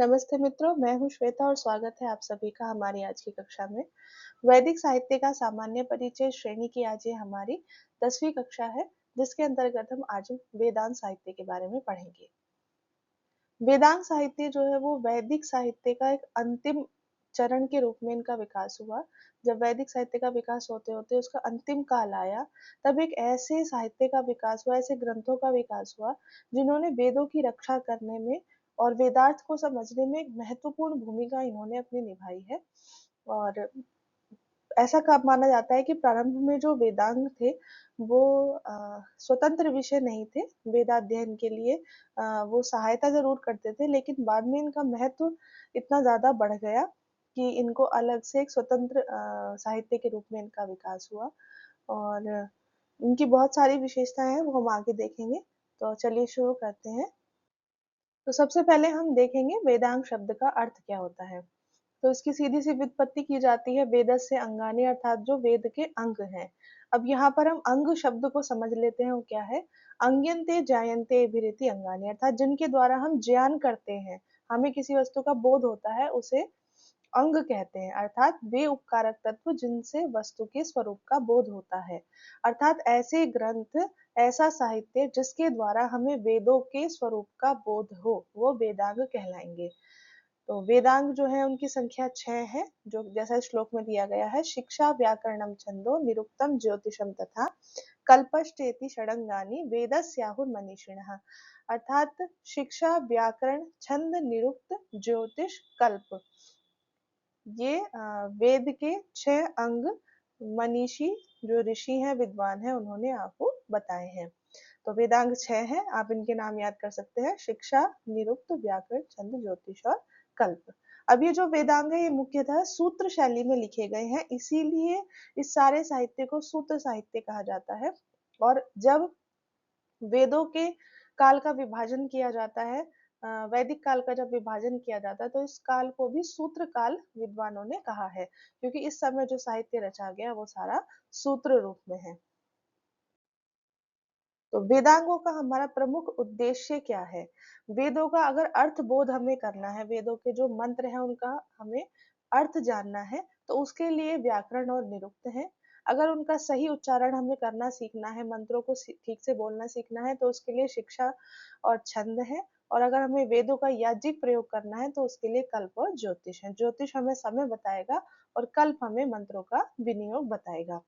नमस्ते मित्रों, मैं हूँ श्वेता और स्वागत है आप सभी का हमारी आज की कक्षा में। वैदिक साहित्य का सामान्य परिचय श्रेणी की आज ये हमारी 10वीं कक्षा है, जिसके अंतर्गत हम आज वेदांत साहित्य के बारे में पढ़ेंगे। वेदांत साहित्य जो है वो वैदिक साहित्य का एक अंतिम चरण के रूप में इनका विकास हुआ। जब वैदिक साहित्य का विकास होते-होते उसका अंतिम काल आया, तब एक ऐसे साहित्य का विकास हुआ, ऐसे ग्रंथों का विकास हुआ, जिन्होंने वेदों की रक्षा करने में और वेदार्थ को समझने में एक महत्वपूर्ण भूमिका इन्होंने अपनी निभाई है। और ऐसा कब माना जाता है कि प्रारंभ में जो वेदांग थे वो स्वतंत्र विषय नहीं थे वेदाध्ययन के लिए। वो सहायता जरूर करते थे, लेकिन बाद में इनका महत्व इतना ज्यादा बढ़ गया कि इनको अलग से एक स्वतंत्र साहित्य के रूप में इनका विकास हुआ। और इनकी बहुत सारी विशेषताएं हैं, वो हम आगे देखेंगे। तो चलिए शुरू करते हैं। तो सबसे पहले हम देखेंगे वेदांग शब्द का अर्थ क्या होता है। तो इसकी सीधी सी व्युत्पत्ति की जाती है वेदस्य अंगानि, अर्थात जो वेद के अंग हैं। अब यहाँ पर हम अंग शब्द को समझ लेते हैं वो क्या है। अंग्यन्ते जायन्ते अभिरिति अंगानि, अर्थात जिनके द्वारा हम ज्ञान करते हैं, हमें किसी वस्तु का बोध होता है, उसे अंग कहते हैं। अर्थात वे उपकारक तत्व जिनसे वस्तु के स्वरूप का बोध होता है। अर्थात ऐसे ग्रंथ, ऐसा साहित्य जिसके द्वारा हमें वेदों के स्वरूप का बोध हो, वो वेदांग कहलाएंगे। तो वेदांग जो है उनकी संख्या 6 है, जो जैसा श्लोक में दिया गया है। शिक्षा व्याकरणम छंदो निरुक्तम ज्योतिषम तथा कल्पश्चेति षडंगानि वेदस्याहुर मनीषिणः। अर्थात शिक्षा, व्याकरण, छंद, निरुक्त, ज्योतिष, कल्प, ये वेद के 6 अंग मनीषी जो ऋषि हैं, विद्वान हैं, उन्होंने आपको बताए हैं। तो वेदांग 6 हैं, आप इनके नाम याद कर सकते हैं। शिक्षा, निरुक्त, व्याकरण, छंद, ज्योतिष और कल्प। अब ये जो वेदांग है ये मुख्यतः सूत्र शैली में लिखे गए हैं, इसीलिए इस सारे साहित्य को सूत्र साहित्य कहा जाता है। और जब वेदों के काल का विभाजन किया जाता है, वैदिक काल का जब विभाजन किया जाता है, तो इस काल को भी सूत्र काल विद्वानों ने कहा है, क्योंकि इस समय जो साहित्य रचा गया वो सारा सूत्र रूप में है। तो वेदांगों का हमारा प्रमुख उद्देश्य क्या है। वेदों का अगर अर्थ बोध हमें करना है, वेदों के जो मंत्र हैं उनका हमें अर्थ जानना है, तो उसके लिए व्याकरण और निरुक्त है। अगर उनका सही उच्चारण हमें करना सीखना है, मंत्रों को ठीक से बोलना सीखना है, तो उसके लिए शिक्षा और छंद है। और अगर हमें वेदों का याज्ञिक प्रयोग करना है, तो उसके लिए कल्प और ज्योतिष है। ज्योतिष हमें समय बताएगा और कल्प हमें मंत्रों का विनियोग बताएगा।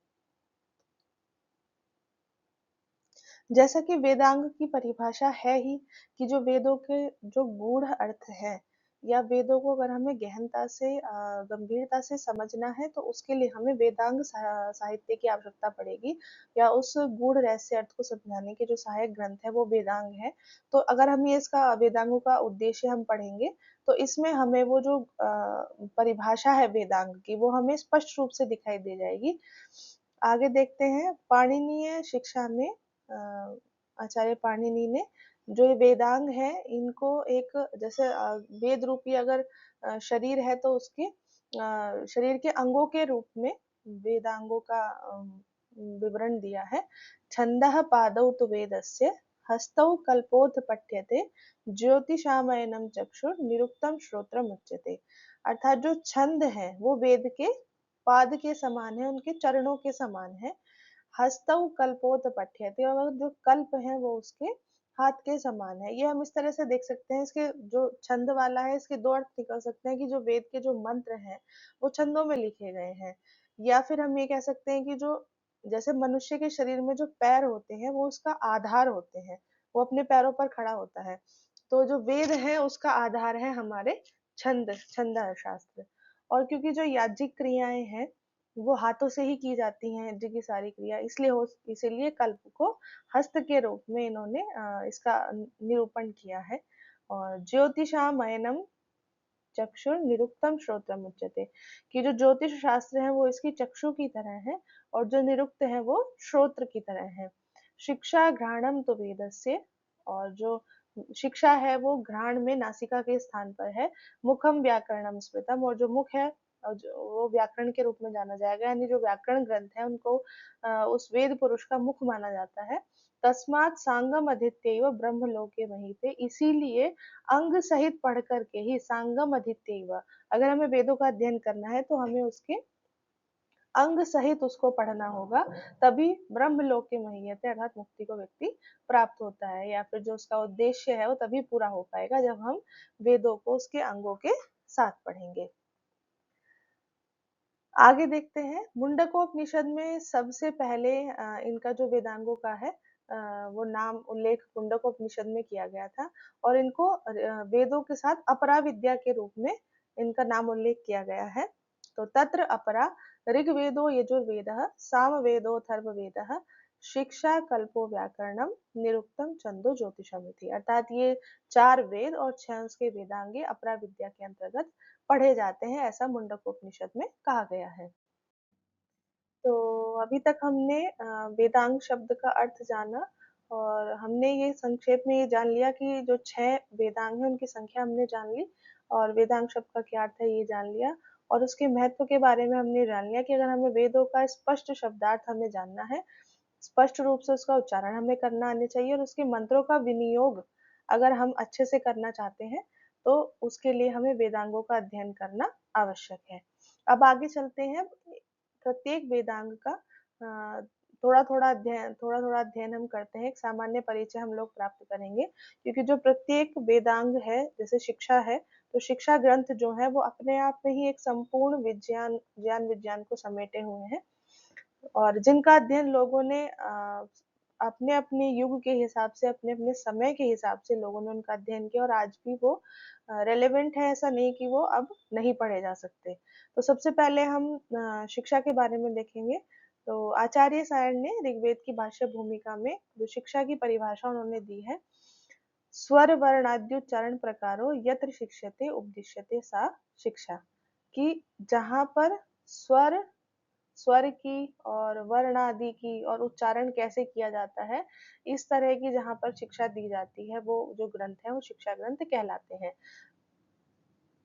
जैसा कि वेदांग की परिभाषा है ही कि जो वेदों के जो गूढ़ अर्थ है, या वेदों को अगर हमें गहनता से गंभीरता से समझना है, तो उसके लिए हमें वेदांग साहित्य की आवश्यकता पड़ेगी, या उस गूढ़ रहस्य अर्थ को समझाने के जो सहायक ग्रंथ है वो वेदांग है। तो अगर हम ये इसका वेदांगों का उद्देश्य हम पढ़ेंगे, तो इसमें हमें वो जो परिभाषा है वेदांग की, वो हमें स्पष्ट रूप से दिखाई दे जाएगी। आगे देखते हैं। पाणिनीय शिक्षा में आचार्य पाणिनि ने जो ये वेदांग है, इनको एक जैसे वेद रूपी अगर शरीर है, तो उसके शरीर के अंगों के रूप में वेदांगों का विवरण दिया है। छंदः पादौ तु वेदस्य हस्तौ कल्पोथ पठ्यते ज्योतिषामयनम चक्षुर निरुक्तम श्रोत्रम उच्यते। अर्थात जो छंद है वो वेद के पाद के समान है, उनके चरणों के समान है। हस्तौ कल्पोत पठ्यते, और जो कल्प है वो उसके हाथ के समान है। ये हम इस तरह से देख सकते हैं। इसके जो छंद वाला है, इसके दो अर्थ निकल सकते हैं कि जो वेद के जो मंत्र हैं वो छंदों में लिखे गए हैं, या फिर हम ये कह सकते हैं कि जो जैसे मनुष्य के शरीर में जो पैर होते हैं वो उसका आधार होते हैं, वो अपने पैरों पर खड़ा होता है। तो जो वेद है उसका आधार है हमारे छंद, छंद शास्त्र। और क्योंकि जो याज्ञिक क्रियाएं हैं वो हाथों से ही की जाती हैं, यज्ञ की सारी क्रिया, इसीलिए कल्प को हस्त के रूप में इन्होंने इसका निरूपण किया है। और ज्योतिषामयनम चक्षुर निरुक्तम श्रोत्रम उच्यते, कि जो ज्योतिष शास्त्र है वो इसकी चक्षु की तरह है, और जो निरुक्त है वो श्रोत्र की तरह है। शिक्षा घ्राणम तो वेदस्य, और जो शिक्षा है वो घ्राण में नासिका के स्थान पर है। मुखम व्याकरणम स्मृतम, और जो मुख है और जो वो व्याकरण के रूप में जाना जाएगा, यानी जो व्याकरण ग्रंथ है उनको उस वेद पुरुष का मुख माना जाता है। तस्मात् सांगम अधीत्यैव ब्रह्मलोके महीते, इसीलिए अंग सहित पढ़ करके ही सांगम अधीत्यैव, अगर हमें वेदों का अध्ययन करना है तो हमें उसके अंग सहित उसको पढ़ना होगा, तभी ब्रह्मलोक के महीयते अर्थात मुक्ति को व्यक्ति प्राप्त होता है, या फिर जो उसका उद्देश्य है वो तभी पूरा हो पाएगा जब हम वेदों को उसके अंगों के साथ पढ़ेंगे। आगे देखते हैं, मुंडकोपनिषद में सबसे पहले इनका जो वेदांगों का है वो नाम उल्लेख मुंडकोपनिषद में किया गया था, और इनको वेदों के साथ अपरा विद्या के रूप में इनका नाम उल्लेख किया गया है। तो तत्र अपरा ऋग्वेदो यजुर्वेदः सामवेदो अथर्ववेदः शिक्षा कल्पो व्याकरणम निरुक्तम छंदो ज्योतिषम इति, अर्थात ये 4 वेद और 6 उसके वेदांगे अपरा विद्या के अंतर्गत पढ़े जाते हैं, ऐसा मुंडकोपनिषद में कहा गया है। तो अभी तक हमने वेदांग शब्द का अर्थ जाना, और हमने ये संक्षेप में ये जान लिया कि जो 6 वेदांग हैं उनकी संख्या हमने जान ली, और वेदांग शब्द का क्या अर्थ है ये जान लिया, और उसके महत्व के बारे में हमने जान लिया कि अगर हमें वेदों का स्पष्ट शब्दार्थ हमें जानना है, स्पष्ट रूप से उसका उच्चारण हमें करना आने चाहिए, और उसके मंत्रों का विनियोग अगर हम अच्छे से करना चाहते हैं तो उसके लिए हमें वेदांगों का अध्ययन करना आवश्यक है। अब आगे चलते हैं, प्रत्येक वेदांग का थोड़ा थोड़ा अध्ययन हम करते हैं, एक सामान्य परिचय हम लोग प्राप्त करेंगे, क्योंकि जो प्रत्येक वेदांग है जैसे शिक्षा है, तो शिक्षा ग्रंथ जो है वो अपने आप में ही एक संपूर्ण ज्ञान विज्ञान को समेटे हुए हैं, और जिनका अध्ययन लोगों ने अपने अपने युग के हिसाब से, अपने अपने समय के हिसाब से लोगों ने उनका अध्ययन किया, और आज भी वो रेलेवेंट है, ऐसा नहीं कि वो अब नहीं पढ़े जा सकते। तो सबसे पहले हम शिक्षा के बारे में देखेंगे। तो आचार्य सायण ने ऋग्वेद की भाष्य भूमिका में जो शिक्षा की परिभाषा उन्होंने दी है, स्वर वर्णाद्युच्चारण प्रकारो यत्र शिक्ष्यते उपदिश्यते सा शिक्षा, कि जहाँ पर स्वर स्वर की और वर्ण आदि की और उच्चारण कैसे किया जाता है, इस तरह की जहाँ पर शिक्षा दी जाती है, वो जो ग्रंथ है वो शिक्षा ग्रंथ कहलाते हैं।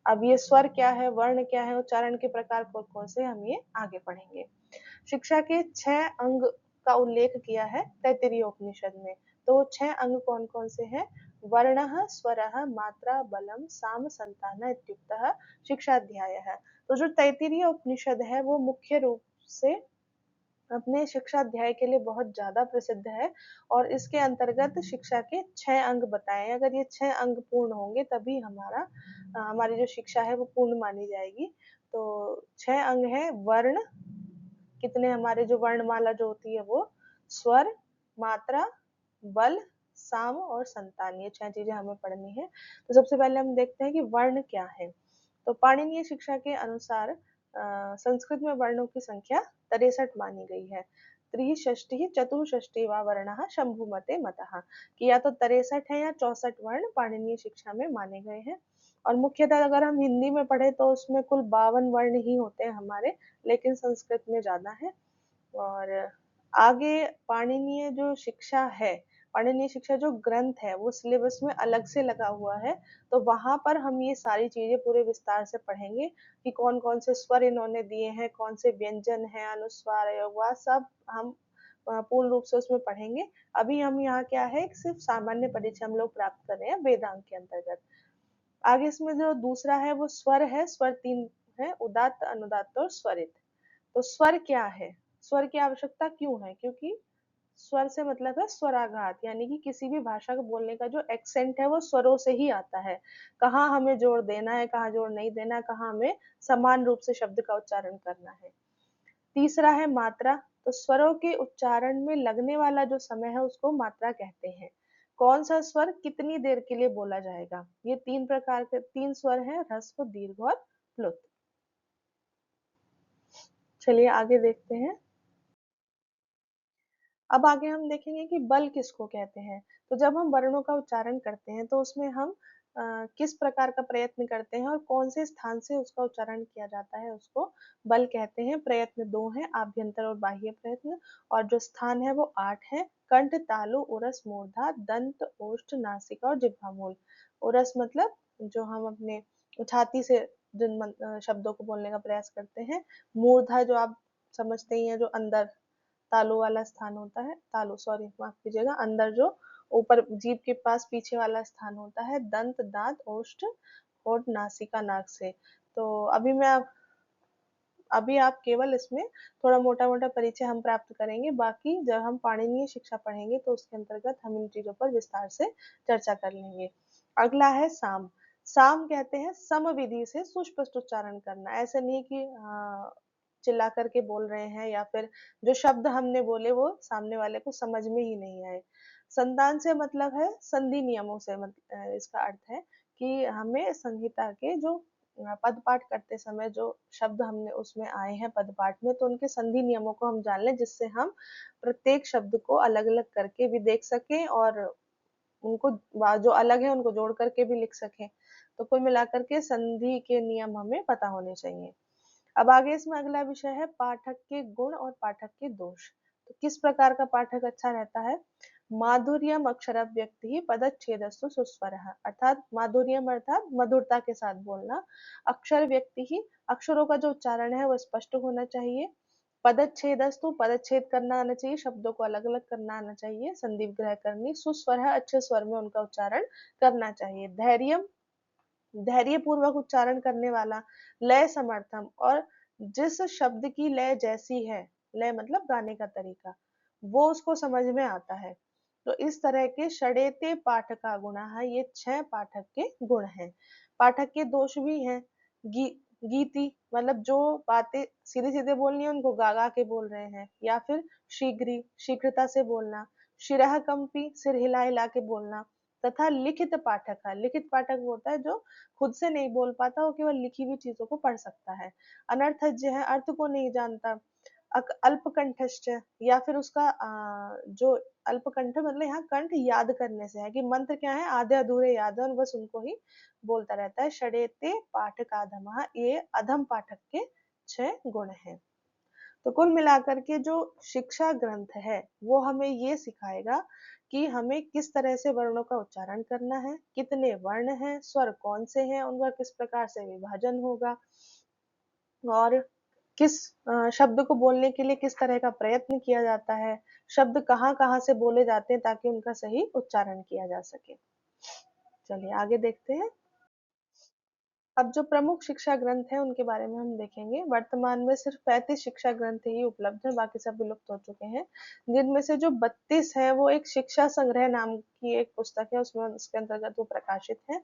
अब ये स्वर क्या है, वर्ण क्या है, उच्चारण के प्रकार कौन कौन से, हम ये आगे पढ़ेंगे। शिक्षा के 6 अंग का उल्लेख किया है तैत्तिरीय उपनिषद में। तो 6 अंग कौन कौन से हैं? वर्णः, स्वरः, मात्रा, बलम, साम, संतान इत्युक्तः शिक्षाध्यायः। तो जो तैत्तिरीय उपनिषद है वो मुख्य रूप से अपने शिक्षा अध्याय के लिए बहुत ज्यादा प्रसिद्ध है, और इसके अंतर्गत शिक्षा के 6 अंग बताए हैं। अगर ये 6 अंग पूर्ण होंगे तभी हमारी जो शिक्षा है वो पूर्ण मानी जाएगी। तो 6 अंग है, वर्ण, कितने हमारे जो वर्णमाला जो होती है वो, स्वर, मात्रा, बल, साम और संतान, ये 6 चीजें हमें पढ़नी है। तो सबसे पहले हम देखते हैं कि वर्ण क्या है। तो पाणिनीय शिक्षा के अनुसार संस्कृत में वर्णों की संख्या 63 मानी गई है। त्रिषष्टि चतुष्षष्टि व वर्णः शंभु मते मतः, कि या तो 63 है या 64 वर्ण पाणिनीय शिक्षा में माने गए हैं। और मुख्यतः अगर हम हिंदी में पढ़े तो उसमें कुल 52 वर्ण ही होते हैं हमारे, लेकिन संस्कृत में ज्यादा है। और आगे पाणिनीय जो शिक्षा है, पाणिनीय शिक्षा जो ग्रंथ है वो सिलेबस में अलग से लगा हुआ है, तो वहां पर हम ये सारी चीजें पूरे विस्तार से पढ़ेंगे कि कौन कौन से स्वर इन्होंने दिए हैं, कौन से व्यंजन है, अनुस्वार, वह सब हम पूर्ण रूप से उसमें पढ़ेंगे। अभी हम यहाँ क्या है, सिर्फ सामान्य परिचय हम लोग प्राप्त कर रहे हैं वेदांग के अंतर्गत। आगे इसमें जो दूसरा है वो स्वर है, स्वर 3 है, उदात्त, अनुदात्त और स्वरित। तो स्वर क्या है, स्वर की आवश्यकता क्यों है, क्योंकि स्वर से मतलब है स्वराघात, यानी कि किसी भी भाषा को बोलने का जो एक्सेंट है वो स्वरों से ही आता है। कहाँ हमें जोर देना है, कहाँ जोर नहीं देना है, कहाँ हमें समान रूप से शब्द का उच्चारण करना है। तीसरा है मात्रा। तो स्वरों के उच्चारण में लगने वाला जो समय है उसको मात्रा कहते हैं। कौन सा स्वर कितनी देर के लिए बोला जाएगा, ये 3 प्रकार के 3 स्वर हैं, ह्रस्व, दीर्घ और प्लुत। चलिए आगे देखते हैं। अब आगे हम देखेंगे कि बल किसको कहते हैं। तो जब हम वर्णों का उच्चारण करते हैं तो उसमें हम किस प्रकार का प्रयत्न करते हैं और कौन से स्थान से उसका उच्चारण किया जाता है, उसको बल कहते हैं। प्रयत्न 2 है, आभ्यंतर और बाह्य प्रयत्न, और जो स्थान है वो 8 है, कंठ, तालु, उरस, मूर्धा, दंत, ओष्ठ, नासिका और जिह्वा मूल। उरस मतलब जो हम अपने छाती से जिन शब्दों को बोलने का प्रयास करते हैं। मूर्धा जो आप समझते ही हैं, जो अंदर तालु वाला स्थान होता है, तालु सॉरी माफ कीजिएगा, अंदर जो ऊपर जीभ के पास पीछे वाला स्थान होता है, दंत, दांत, ओष्ठ, होठ, नासिका, नाक से। तो अभी आप केवल इसमें थोड़ा मोटा-मोटा परिचय हम प्राप्त करेंगे, बाकी जब हम पाणिनीय शिक्षा पढ़ेंगे तो उसके अंतर्गत हम इन चीज़ों पर विस्तार से चर्चा कर लेंगे। अगला है साम। साम कहते हैं समविधि से सुस्पष्ट उच्चारण करना। ऐसा नहीं कि चिल्ला कर के बोल रहे हैं या फिर जो शब्द हमने बोले वो सामने वाले को समझ में ही नहीं आए। संतान से मतलब है संधि नियमों से इसका अर्थ है कि हमें संहिता के जो पद पाठ करते समय जो शब्द हमने उसमें आए हैं पद पाठ में तो उनके संधि नियमों को हम जान लें जिससे हम प्रत्येक शब्द को अलग-अलग करके भी देख सकें और उनको जो अलग है उनको जोड़ करके भी लिख सकें। तो कुल मिलाकर के संधि के नियम हमें पता होने चाहिए। अब आगे इसमें अगला विषय है पाठक के गुण और पाठक के दोष। तो किस प्रकार का पाठक अच्छा रहता है? माधुर्यम अक्षरव्यक्ति पदच्छेदस्तु सुस्वरः अर्थात माधुर्यम अर्थात मधुरता के साथ बोलना। अक्षर व्यक्ति ही अक्षरों का जो उच्चारण है वो स्पष्ट होना चाहिए। पदच्छेदस्तु पदच्छेद करना आना चाहिए, शब्दों को अलग-अलग करना आना चाहिए, संधि विग्रह करनी, सुस्वरः अच्छे स्वर में उनका उच्चारण करना चाहिए। धैर्यम धैर्य पूर्वक उच्चारण करने वाला, लय समर्थम और जिस शब्द की लय जैसी है, लय मतलब गाने का तरीका, वो उसको समझ में आता है। तो इस तरह के षडेते पाठका गुणः ये 6 पाठक के गुण हैं। पाठक के दोष भी हैं। गी गीति मतलब जो बातें सीधे-सीधे बोलनी है उनको गा-गा के बोल रहे हैं या फिर शीघ्री शीघ्रता से बोलना, शिरः कंपी सिर हिला-हिला के बोलना तथा लिखित पाठक वो होता है जो खुद से नहीं बोल पाता, वो केवल लिखी हुई चीज़ों को पढ़ सकता है। अनर्थज्य है, अर्थ को नहीं जानता। अल्पकंठश्च या फिर उसका जो अल्पकंठ मतलब यहाँ कंठ याद करने से है कि मंत्र क्या है आधे-अधूरे याद है और बस उनको ही बोलता रहता है। षडेते पाठकाधमः ये अधम पाठक के 6 गुण हैं। तो कुल मिलाकर के जो शिक्षा ग्रंथ है, वो हमें ये सिखाएगा कि हमें किस तरह से वर्णों का उच्चारण करना है, कितने वर्ण हैं, स्वर कौन से हैं, उनका किस प्रकार से विभाजन होगा और किस शब्द को बोलने के लिए किस तरह का प्रयत्न किया जाता है, शब्द कहाँ-कहाँ से बोले जाते हैं ताकि उनका सही उच्चारण किया जा सके। चलिए आगे देखते हैं। अब जो प्रमुख शिक्षा ग्रंथ हैं उनके बारे में हम देखेंगे। वर्तमान में सिर्फ 35 शिक्षा ग्रंथ ही उपलब्ध हैं, बाकी सब विलुप्त हो चुके हैं। जिनमें से जो 32 हैं वो एक शिक्षा संग्रह नाम की एक पुस्तक है, उसमें उसके अंतर्गत वो प्रकाशित है।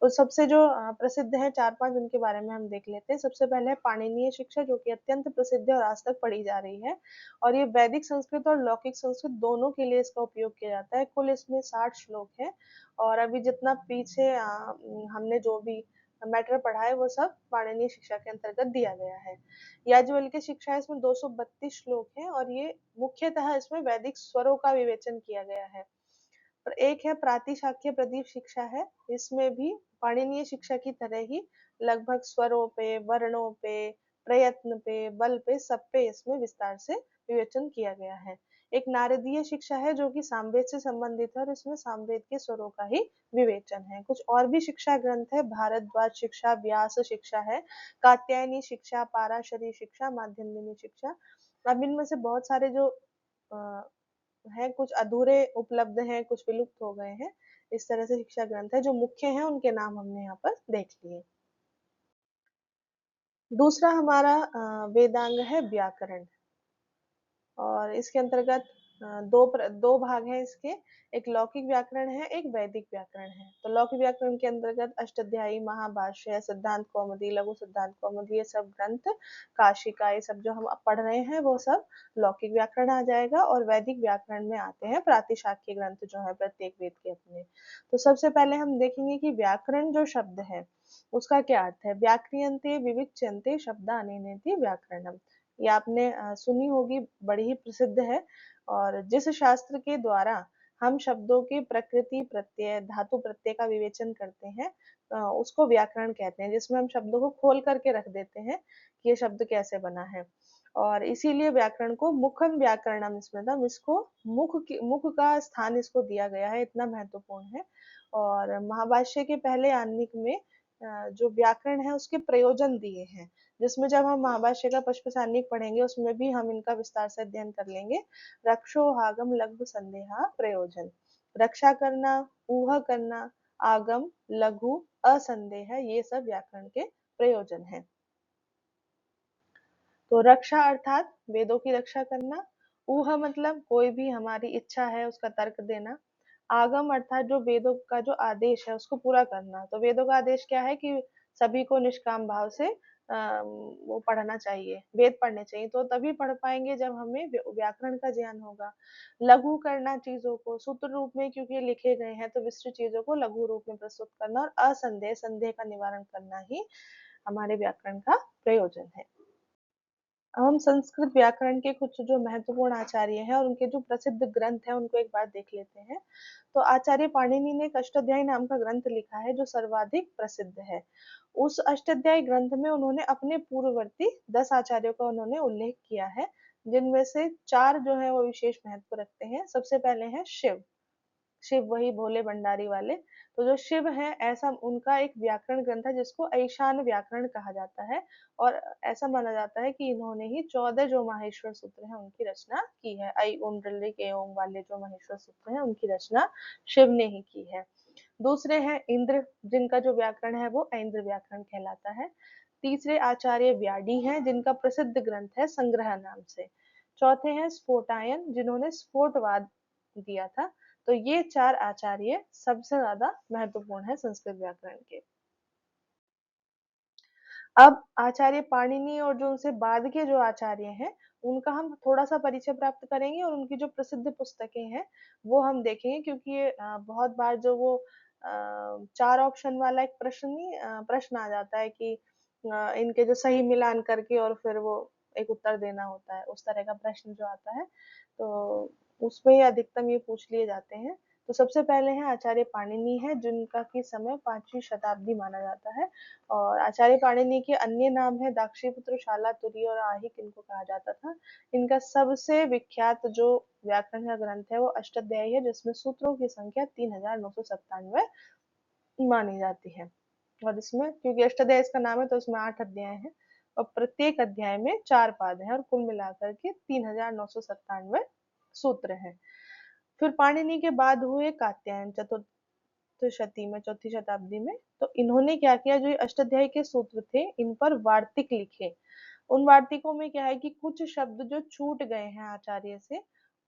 तो सबसे जो प्रसिद्ध है 4-5 उनके बारे में हम देख लेते हैं। सबसे पहले है पाणिनीय शिक्षा जो कि अत्यंत प्रसिद्ध है और आज तक पढ़ी जा रही है और ये वैदिक संस्कृत और लौकिक संस्कृत दोनों के लिए इसका उपयोग किया जाता है। कुल इसमें 60 श्लोक हैं और अभी जितना पीछे हमने जो भी मैटर पढ़ा है वो सब पाणिनीय शिक्षा के अंतर्गत दिया गया है। याज्ञवल्क्य शिक्षा है इसमें 232 श्लोक हैं और ये मुख्यतः इसमें वैदिक स्वरों का विवेचन किया गया है। और एक है प्रातिशाख्य प्रदीप शिक्षा है, इसमें भी पाणिनीय शिक्षा की तरह ही लगभग स्वरों पे, वर्णों पे, प्रयत्न पे, बल पे, सब पे इसमें विस्तार से विवेचन किया गया है। एक नारदीय शिक्षा है जो कि सामवेद से संबंधित है और इसमें सामवेद के स्वरों का ही विवेचन है। कुछ और भी शिक्षा ग्रंथ है, भारद्वाज शिक्षा, व्यास शिक्षा है, कात्यायनी शिक्षा, पाराशरी शिक्षा, माध्यन्दिनी शिक्षा। अब इनमें से बहुत सारे जो अ, हैं कुछ अधूरे उपलब्ध हैं, कुछ विलुप्त हो गए हैं। इस तरह से शिक्षा ग्रंथ है जो मुख्य हैं उनके नाम हमने यहाँ पर देख लिए। दूसरा हमारा वेदांग है व्याकरण और इसके अंतर्गत दो भाग हैं इसके, एक लौकिक व्याकरण है, एक वैदिक व्याकरण है। तो लौकिक व्याकरण के अंतर्गत अष्टाध्यायी, महाभाष्य, सिद्धांत कौमुदी, लघु सिद्धांत कौमुदी ये सब ग्रंथ, काशिका ये सब जो हम अब पढ़ रहे हैं वो सब लौकिक व्याकरण आ जाएगा और वैदिक व्याकरण में आते हैं प्रातिशाख्य ग्रंथ जो है प्रत्येक वेद के अपने। तो सबसे पहले हम देखेंगे कि व्याकरण जो शब्द है उसका क्या अर्थ है। व्याक्रियन्ते विविच्यन्ते शब्दानेनेति व्याकरणम। ये आपने सुनी होगी, बड़ी ही प्रसिद्ध है और जिस शास्त्र के द्वारा हम शब्दों की प्रकृति प्रत्यय धातु प्रत्यय का विवेचन करते हैं उसको व्याकरण कहते हैं, जिसमें हम शब्दों को खोल करके रख देते हैं कि ये शब्द कैसे बना है और इसीलिए व्याकरण को मुखम व्याकरणम इसमें था, इसको मुख का स्थान इसको दिया गया है, इतना महत्वपूर्ण है। और महाभाष्य के पहले आह्निक में जो व्याकरण है उसके प्रयोजन दिए हैं, जिसमें जब हम महाभाष्य का पशु सारणिक पढ़ेंगे उसमें भी हम इनका विस्तार से अध्ययन कर लेंगे। रक्षो आगम लघु संदेहा प्रयोजन, रक्षा करना, ऊह करना, आगम, लघु, असंदेह, ये सब व्याकरण के प्रयोजन हैं। तो रक्षा अर्थात वेदों की रक्षा करना, ऊह मतलब कोई भी हमारी इच्छा है उसका तर्क देना, आगम अर्थात जो वेदों का जो आदेश है उसको पूरा करना। तो वेदों का आदेश क्या है कि सभी को निष्काम भाव से वो पढ़ना चाहिए, वेद पढ़ने चाहिए, तो तभी पढ़ पाएंगे जब हमें व्याकरण का ज्ञान होगा। लघु करना चीजों को सूत्र रूप में क्योंकि लिखे गए हैं तो विस्तृत चीजों को लघु रूप में प्रस्तुत करना, और असंदेह संदेह का निवारण करना ही हमारे व्याकरण का प्रयोजन है। हम संस्कृत व्याकरण के कुछ जो महत्वपूर्ण आचार्य हैं और उनके जो प्रसिद्ध ग्रंथ हैं उनको एक बार देख लेते हैं। तो आचार्य पाणिनि ने एक अष्टाध्यायी नाम का ग्रंथ लिखा है जो सर्वाधिक प्रसिद्ध है। उस अष्टाध्यायी ग्रंथ में उन्होंने अपने पूर्ववर्ती 10 आचार्यों का उन्होंने उल्लेख किया है, जिनमें से 4 जो है वो विशेष महत्व रखते हैं। सबसे पहले है शिव। शिव वही भोले भंडारी वाले। तो जो शिव है ऐसा उनका एक व्याकरण ग्रंथ है जिसको ऐशान व्याकरण कहा जाता है, और ऐसा माना जाता है कि इन्होंने ही 14 जो माहेश्वर सूत्र हैं उनकी रचना की है। ऐ ओम ऋलिक ए ओम वाले जो माहेश्वर सूत्र हैं उनकी रचना शिव ने ही की है। दूसरे हैं इंद्र, जिनका जो व्याकरण है वो ऐन्द्र व्याकरण कहलाता है। तीसरे आचार्य व्याडी हैं जिनका प्रसिद्ध ग्रंथ है संग्रह नाम से। चौथे हैं स्फोटायन जिन्होंने स्फोटवाद दिया था। तो ये 4 आचार्य सबसे ज्यादा महत्वपूर्ण है संस्कृत व्याकरण के। अब आचार्य पाणिनि और जो उनसे बाद के जो आचार्य हैं उनका हम थोड़ा सा परिचय प्राप्त करेंगे, और उनकी जो प्रसिद्ध पुस्तकें हैं वो हम देखेंगे, क्योंकि ये बहुत बार जो वो 4 ऑप्शन वाला एक प्रश्न नहीं प्रश्न आ जाता है कि इनके जो सही मिलान करके और फिर वो एक उत्तर देना होता है, उस तरह का प्रश्न जो आता है तो उसमें अधिकतम ये पूछ लिए जाते हैं। तो सबसे पहले हैं आचार्य पाणिनि है जिनका की समय 5वीं शताब्दी माना जाता है। और आचार्य पाणिनि के अन्य नाम है दाक्षीपुत्र, शालातुरी और आहिक इनको कहा जाता था। इनका सबसे विख्यात जो व्याकरण का ग्रंथ है वो अष्टाध्यायी है, जिसमें सूत्रों की संख्या 3997 मानी जाती है। और इसमें क्योंकि अष्टाध्यायी इसका नाम है तो इसमें 8 अध्याय हैं, और प्रत्येक अध्याय में 4 पाद हैं, और कुल मिलाकर के 3997 सूत्र हैं। फिर पाणिनि के बाद हुए कात्यायन चतुर्थ शती में, 4वीं शताब्दी में। तो इन्होंने क्या किया, जो अष्टाध्यायी के सूत्र थे इन पर वार्तिक लिखे। उन वार्तिकों में क्या है कि कुछ शब्द जो छूट गए हैं आचार्य से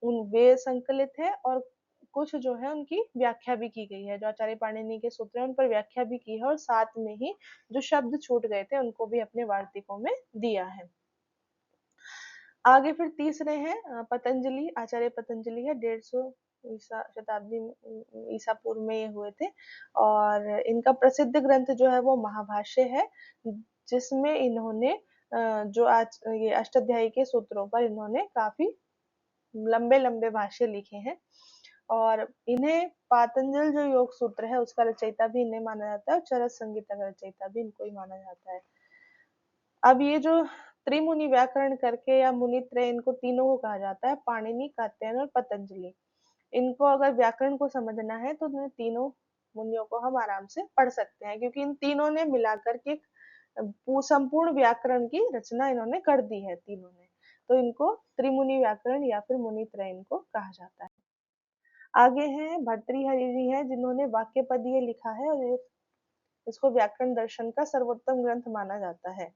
उन वे संकलित है, और कुछ जो है उनकी व्याख्या भी की गई है। जो आचार्य पाणिनि के सूत्र हैं उन पर व्याख्या भी की है, और साथ में ही जो शब्द छूट गए थे उनको भी अपने वार्तिकों में दिया है। आगे फिर तीसरे हैं पतंजलि। आचार्य पतंजलि है 150 ईसा शताब्दी में, ईसा पूर्व में ये हुए थे। और इनका प्रसिद्ध ग्रंथ जो है वो महाभाष्य है, जिसमें इन्होंने जो आज ये अष्टाध्यायी के सूत्रों पर इन्होंने काफी लंबे लंबे भाष्य लिखे हैं। और इन्हें पातंजल जो योग सूत्र है उसका रचयिता भी इन्हें माना जाता है, और चरक संहिता का रचयिता भी इनको ही माना जाता है। अब ये जो त्रिमुनि व्याकरण करके या मुनित्रय, इनको तीनों को कहा जाता है, पाणिनि, कात्यायन और पतंजलि। इनको अगर व्याकरण को समझना है तो इन तीनों मुनियों को हम आराम से पढ़ सकते हैं, क्योंकि इन तीनों ने मिलाकर के संपूर्ण व्याकरण की रचना इन्होंने कर दी है तीनों ने। तो इनको त्रिमुनि व्याकरण या फिर मुनित्रय इनको कहा जाता है। आगे हैं भर्तृहरि जी हैं जिन्होंने वाक्य पदीय लिखा है, और इसको व्याकरण दर्शन का सर्वोत्तम ग्रंथ माना जाता है।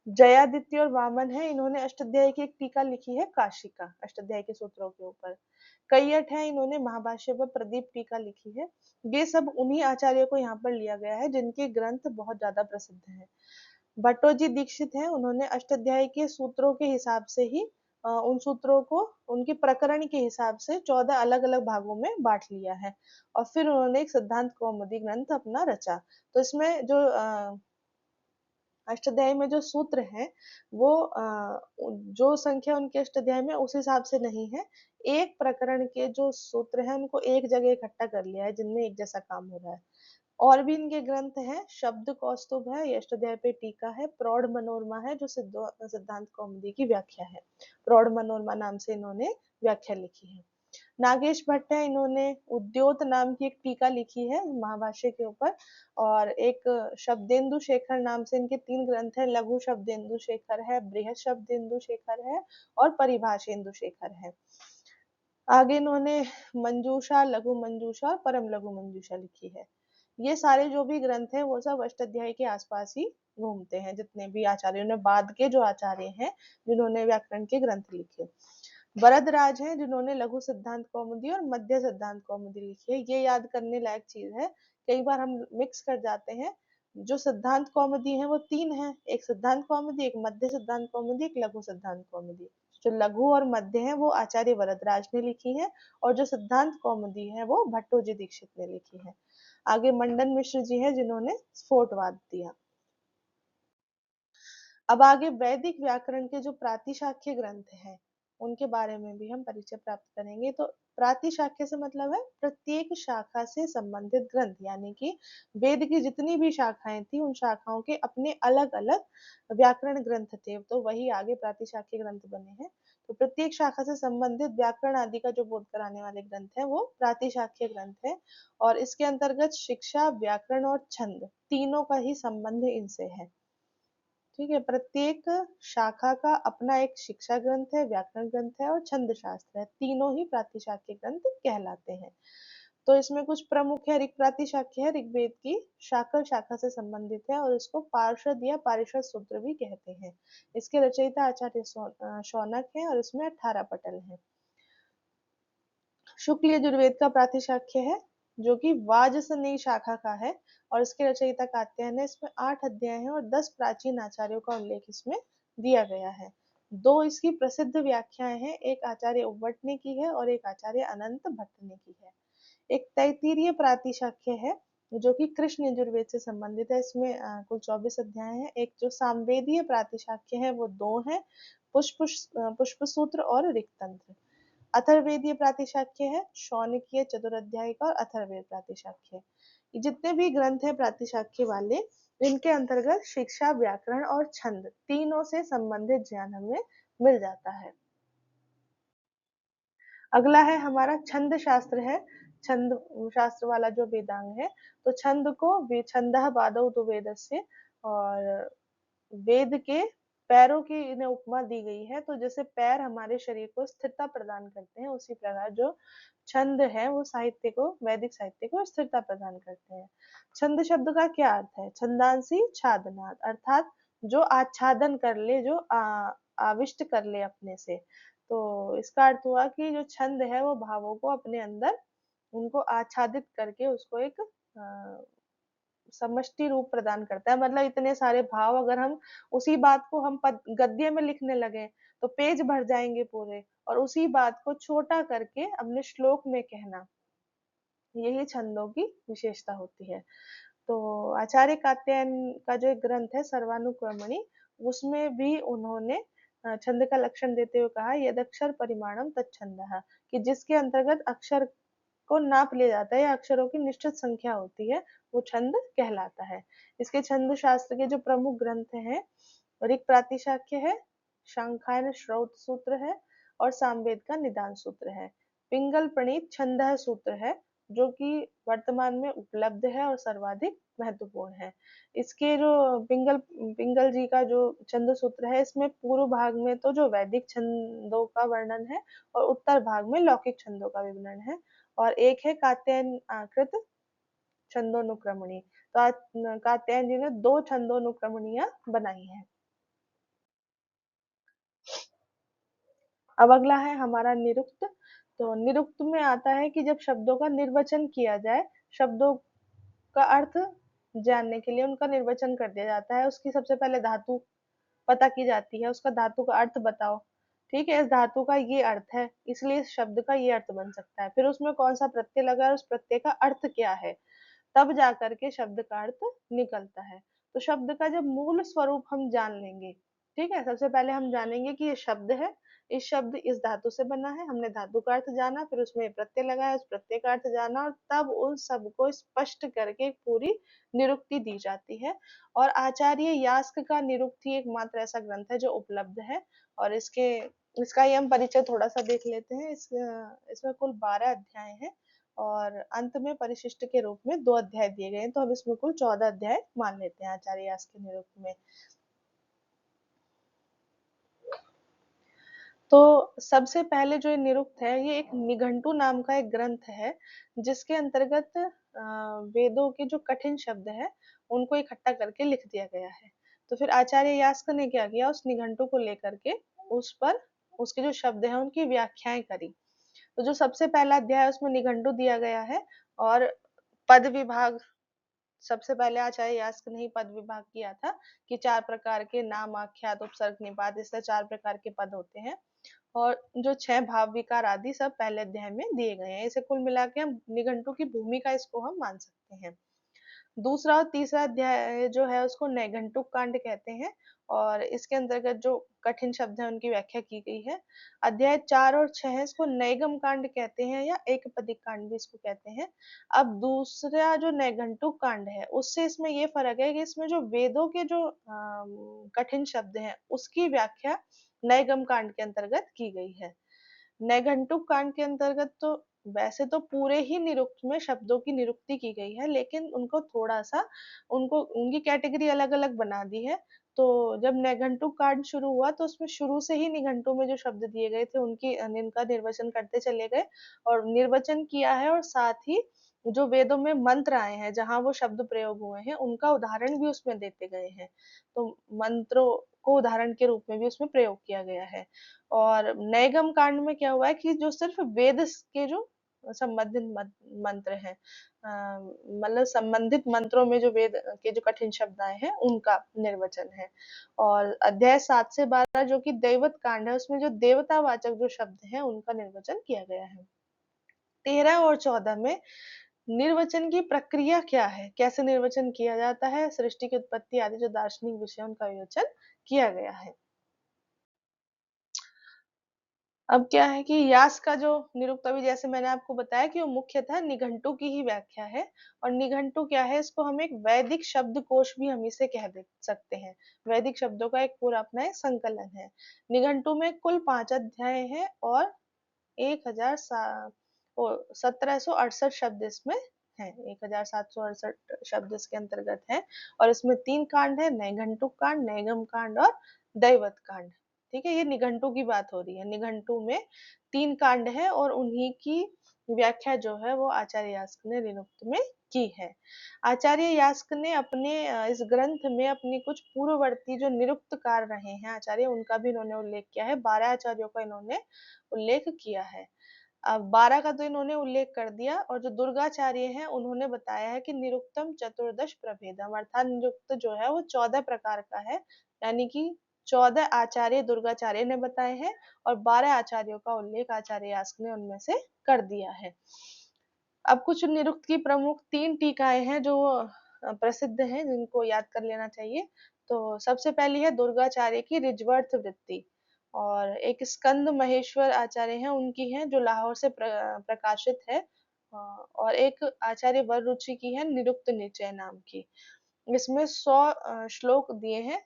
जयादित्य और वामन है, इन्होंने अष्टाध्यायी की एक टीका लिखी है काशिका, अष्टाध्यायी के सूत्रों के ऊपर। कैयट है, इन्होंने महाभाष्य पर प्रदीप टीका लिखी है। ये सब उन्हीं आचार्यों को यहाँ पर लिया गया है जिनके ग्रंथ बहुत ज्यादा प्रसिद्ध हैं। भट्टोजी दीक्षित है, उन्होंने अष्टाध्यायी के सूत्रों के हिसाब से ही उन सूत्रों को उनके प्रकरण के हिसाब से 14 अलग अलग भागों में बांट लिया है, और फिर उन्होंने एक सिद्धांत कौमुदी ग्रंथ अपना रचा। तो इसमें जो अष्टाध्यायी में जो सूत्र हैं वो जो संख्या उनके अष्टाध्यायी में उस हिसाब से नहीं है। एक प्रकरण के जो सूत्र हैं उनको एक जगह इकट्ठा कर लिया है जिनमें एक जैसा काम हो रहा है। और भी इनके ग्रंथ हैं, शब्द कौस्तुभ है, ये अष्टाध्यायी पे टीका है, प्रौढ़ मनोरमा है जो सिद्धांत कौमुदी की व्याख्या है। प्रौढ़ मनोरमा नाम से इन्होंने व्याख्या लिखी है। नागेश भट्ट है, इन्होंने उद्योत नाम की एक टीका लिखी है महाभाष्य के ऊपर। और एक शब्देंदु शेखर नाम से इनके 3 ग्रंथ है, लघु शब्देंदु शेखर है, बृहत शब्देंदु शेखर है और परिभाषेंदु शेखर है। आगे इन्होंने मंजूषा, लघु मंजूषा और परम लघु मंजूषा लिखी है। ये सारे जो भी ग्रंथ हैं वो सब अष्टाध्यायी के आसपास ही घूमते हैं, जितने भी आचार्यों ने, बाद के जो आचार्य हैं जिन्होंने व्याकरण के ग्रंथ लिखे। वरदराज हैं जिन्होंने लघु सिद्धांत कौमुदी और मध्य सिद्धांत कौमुदी लिखी है। ये याद करने लायक चीज है, कई बार हम मिक्स कर जाते हैं। जो सिद्धांत कौमुदी है वो 3 है, एक सिद्धांत कौमुदी, एक मध्य सिद्धांत कौमुदी, एक लघु सिद्धांत कौमुदी। जो लघु और मध्य है वो आचार्य वरदराज ने लिखी है, और जो सिद्धांत कौमुदी है वो भट्टोजी दीक्षित ने लिखी है। आगे मंडन मिश्र जी है जिन्होंने स्फोटवाद दिया। अब आगे वैदिक व्याकरण के जो प्रातिशाख्य ग्रंथ हैं उनके बारे में भी हम परिचय प्राप्त करेंगे। तो प्रातिशाख्य से मतलब है प्रत्येक शाखा से संबंधित ग्रंथ, यानी कि वेद की जितनी भी शाखाएं थी उन शाखाओं के अपने अलग अलग व्याकरण ग्रंथ थे, तो वही आगे प्रातिशाख्य ग्रंथ बने हैं। तो प्रत्येक शाखा से संबंधित व्याकरण आदि का जो बोध कराने वाले ग्रंथ है वो प्रातिशाख्य ग्रंथ है। और इसके अंतर्गत शिक्षा, व्याकरण और छंद तीनों का ही संबंध इनसे है। ठीक है, प्रत्येक शाखा का अपना एक शिक्षा ग्रंथ है, व्याकरण ग्रंथ है और छंद शास्त्र है, तीनों ही प्रातिशाख्य ग्रंथ कहलाते हैं। तो इसमें कुछ प्रमुख है। ऋग प्रातिशाख्य है, ऋग्वेद की शाखा शाखा से संबंधित है और इसको पार्षद या पारिषद सूत्र भी कहते हैं। इसके रचयिता आचार्य शौनक है और इसमें 18 पटल है। शुक्ल यजुर्वेद का प्रातिशाख्य है जो कि वाजसनेयी शाखा का है और इसके रचयिता कात्यायन है। इसमें 8 अध्याय हैं और 10 प्राचीन आचार्यों का उल्लेख इसमें दिया गया है। 2 इसकी प्रसिद्ध व्याख्याएं हैं, एक आचार्य उव्वट ने की है और एक आचार्य अनंत भट्ट ने की है। एक तैत्तिरीय प्रातिशाख्य है जो कि कृष्ण यजुर्वेद से संबंधित है। इसमें कुल 24 अध्याय हैं। एक जो सामवेदीय प्रातिशाख्य है वो 2 है, पुष्प सूत्र और ऋक्तंत्र। अथर्ववेदीय प्रातिशाख्य है शौनकीय चतुराध्याय का और अथर्ववेद प्रातिशाख्य। जितने भी ग्रंथ है प्रातिशाख्य वाले, इनके अंतर्गत शिक्षा, व्याकरण और छंद तीनों से संबंधित ज्ञान हमें मिल जाता है। अगला है हमारा छंद शास्त्र है, छंद शास्त्र वाला जो वेदांग है। तो छंद को छंदः पादौ तु वेदस्य, और वेद के पैरों की इन्हें उपमा दी गई है। तो जैसे पैर हमारे शरीर को स्थिरता प्रदान करते हैं, उसी प्रकार जो छंद है वो साहित्य को, वैदिक साहित्य को स्थिरता प्रदान करते हैं। छंद शब्द का क्या अर्थ है? छंदांसी छादनात्, अर्थात जो आच्छादन कर ले, जो आविष्ट कर ले अपने से। तो इसका अर्थ हुआ कि जो छंद है वो भावों को अपने अंदर, उनको आच्छादित करके उसको एक समष्टि रूप प्रदान करता है। मतलब इतने सारे भाव अगर हम उसी बात को हम गद्य में लिखने लगे तो पेज भर जाएंगे पूरे, और उसी बात को छोटा करके अपने श्लोक में कहना, यही छंदों की विशेषता होती है। तो आचार्य कात्यायन का जो ग्रंथ है सर्वानुक्रमणी, उसमें भी उन्होंने छंद का लक्षण देते हुए कहा यद अक्षर परिमाणम तच्छंदः, कि जिसके अंतर्गत अक्षर को नाप लिया जाता है या अक्षरों की निश्चित संख्या होती है वो छंद कहलाता है। इसके छंद शास्त्र के जो प्रमुख ग्रंथ हैं, ऋग प्रातिशाख्य है, शांखायन श्रौत सूत्र है और सामवेद का निदान सूत्र है। पिंगल प्रणीत छंद सूत्र है जो कि वर्तमान में उपलब्ध है और सर्वाधिक महत्वपूर्ण है। इसके जो पिंगल पिंगल जी का जो छंद सूत्र है, इसमें पूर्व भाग में तो जो वैदिक छंदों का वर्णन है और उत्तर भाग में लौकिक छंदों का विवरण है। और एक है कात्यायन कृत छंदोनुक्रमणी। तो कात्यायन जी ने 2 छंदोनुक्रमणियां बनाई हैं। अब अगला है हमारा निरुक्त। तो निरुक्त में आता है कि जब शब्दों का निर्वचन किया जाए, शब्दों का अर्थ जानने के लिए उनका निर्वचन कर दिया जाता है। उसकी सबसे पहले धातु पता की जाती है, उसका धातु का अर्थ बताओ, ठीक है, इस धातु का ये अर्थ है इसलिए इस शब्द का ये अर्थ बन सकता है। फिर उसमें कौन सा प्रत्यय लगा है, उस प्रत्यय का अर्थ क्या है, तब जाकर के शब्द का अर्थ निकलता है। तो शब्द का जब मूल स्वरूप हम जान लेंगे, ठीक है, सबसे पहले हम जानेंगे कि ये शब्द है, इस शब्द इस धातु से बना है, हमने धातु का अर्थ जाना, फिर उसमें प्रत्यय लगाया, उस प्रत्यय का अर्थ जाना, और तब उन सबको स्पष्ट करके एक पूरी निरुक्ति दी जाती है। और आचार्य यास्क का निरुक्ति एकमात्र ऐसा ग्रंथ है जो उपलब्ध है। और इसका ही हम परिचय थोड़ा सा देख लेते हैं। इसमें कुल 12 अध्याय हैं और अंत में परिशिष्ट के रूप में 2 अध्याय दिए गए हैं, तो हम इसमें कुल 14 अध्याय मान लेते हैं आचार्य यास्क के निरुक्ति में। तो सबसे पहले जो ये निरुक्त है, ये एक निघंटु नाम का एक ग्रंथ है, जिसके अंतर्गत वेदों के जो कठिन शब्द है उनको इकट्ठा करके लिख दिया गया है। तो फिर आचार्य यास्क ने क्या किया, उस निघंटु को लेकर के उस पर उसके जो शब्द हैं उनकी व्याख्याएं करी। तो जो सबसे पहला अध्याय है उसमें निघंटु दिया गया है, और पद विभाग सबसे पहले आचार्य यास्क ने ही पद विभाग किया था कि 4 प्रकार के नाम, आख्यात, उपसर्ग, निपात, इस तरह 4 प्रकार के पद होते हैं। और जो 6 भाव विकार आदि सब पहले अध्याय में दिए गए हैं। इसे कुल मिला के हम निघंटु की भूमिका इसको हम मान सकते हैं। दूसरा और तीसरा अध्याय जो है उसको नैघंटुक कांड कहते हैं, और इसके अंतर्गत जो कठिन शब्द है उनकी व्याख्या की गई है। अध्याय 4 और 6 है इसको नैगम कांड कहते हैं, या एकपदिक कांड भी इसको कहते हैं। अब दूसरा जो नैघंटुक कांड है उससे इसमें ये फर्क है कि इसमें जो वेदों के जो कठिन शब्द हैं उसकी व्याख्या नैगम कांड के अंतर्गत की गई है। नैघंटुक कांड के अंतर्गत तो वैसे तो पूरे ही निरुक्त में शब्दों की निरुक्ति की गई है, लेकिन उनको थोड़ा सा उनको उनकी कैटेगरी अलग अलग बना दी है। तो जब नैघंटुक कांड शुरू हुआ तो उसमें शुरू से ही निघंटु में जो शब्द दिए गए थे उनका निर्वचन करते चले गए, और निर्वचन किया है, और साथ ही जो वेदों में मंत्र आए हैं जहां वो शब्द प्रयोग हुए हैं उनका उदाहरण भी उसमें देते गए हैं। तो मंत्रों को उदाहरण के रूप में भी उसमें प्रयोग किया गया है। और नैगम कांड में क्या हुआ है कि जो सिर्फ वेद के जो संबंधित मंत्र हैं, मतलब संबंधित मंत्रों में जो वेद के जो कठिन शब्द आए हैं उनका निर्वचन है। और अध्याय 7 से 12 जो कि दैवत कांड है उसमें जो देवतावाचक जो शब्द हैं उनका निर्वचन किया गया है। 13 और 14 में निर्वचन की प्रक्रिया क्या है, कैसे निर्वचन किया जाता है, सृष्टि की उत्पत्ति आदि जो दार्शनिक विषय उनका विवेचन किया गया है। अब क्या है कि यास का जो निरुक्त, अभी जैसे मैंने आपको बताया कि वो मुख्यतः निघंटु की ही व्याख्या है। और निघंटु क्या है, इसको हम एक वैदिक शब्दकोश भी हम इसे कह दे सकते हैं। वैदिक शब्दों का एक पूरा अपना एक संकलन है। निघंटु में कुल 5 अध्याय है और 1768 शब्द इसमें है। 1768 शब्द इसके अंतर्गत है, और इसमें 3 कांड है, नैघंटुक कांड, नैगम कांड और दैवत कांड। ठीक है, ये निघंटु की बात हो रही है। निघंटु में 3 कांड है और उन्हीं की व्याख्या जो है वो आचार्य यास्क ने निरुक्त में की है। आचार्य यास्क ने अपने इस ग्रंथ में अपनी कुछ पूर्ववर्ती जो निरुक्तकार रहे हैं आचार्य, उनका भी इन्होंने उल्लेख किया है। 12 आचार्यों का इन्होंने उल्लेख किया है। अब 12 का तो इन्होंने उल्लेख कर दिया, और जो दुर्गाचार्य हैं उन्होंने बताया है कि निरुक्तम चतुर्दश प्रभेदम, अर्थात निरुक्त जो है वो 14 प्रकार का है। यानी कि 14 आचार्य दुर्गाचार्य ने बताए हैं, और 12 आचार्यों का उल्लेख आचार्य यास्क ने उनमें से कर दिया है। अब कुछ निरुक्त की प्रमुख 3 टीकाएं हैं जो प्रसिद्ध हैं, जिनको याद कर लेना चाहिए। तो सबसे पहली है दुर्गाचार्य की ऋज्वर्थ वृत्ति, और एक स्कंद महेश्वर आचार्य हैं उनकी है जो लाहौर से प्रकाशित है। और एक आचार्य वर रुचि की है निरुक्त निचय नाम की। इसमें 100 श्लोक दिए हैं,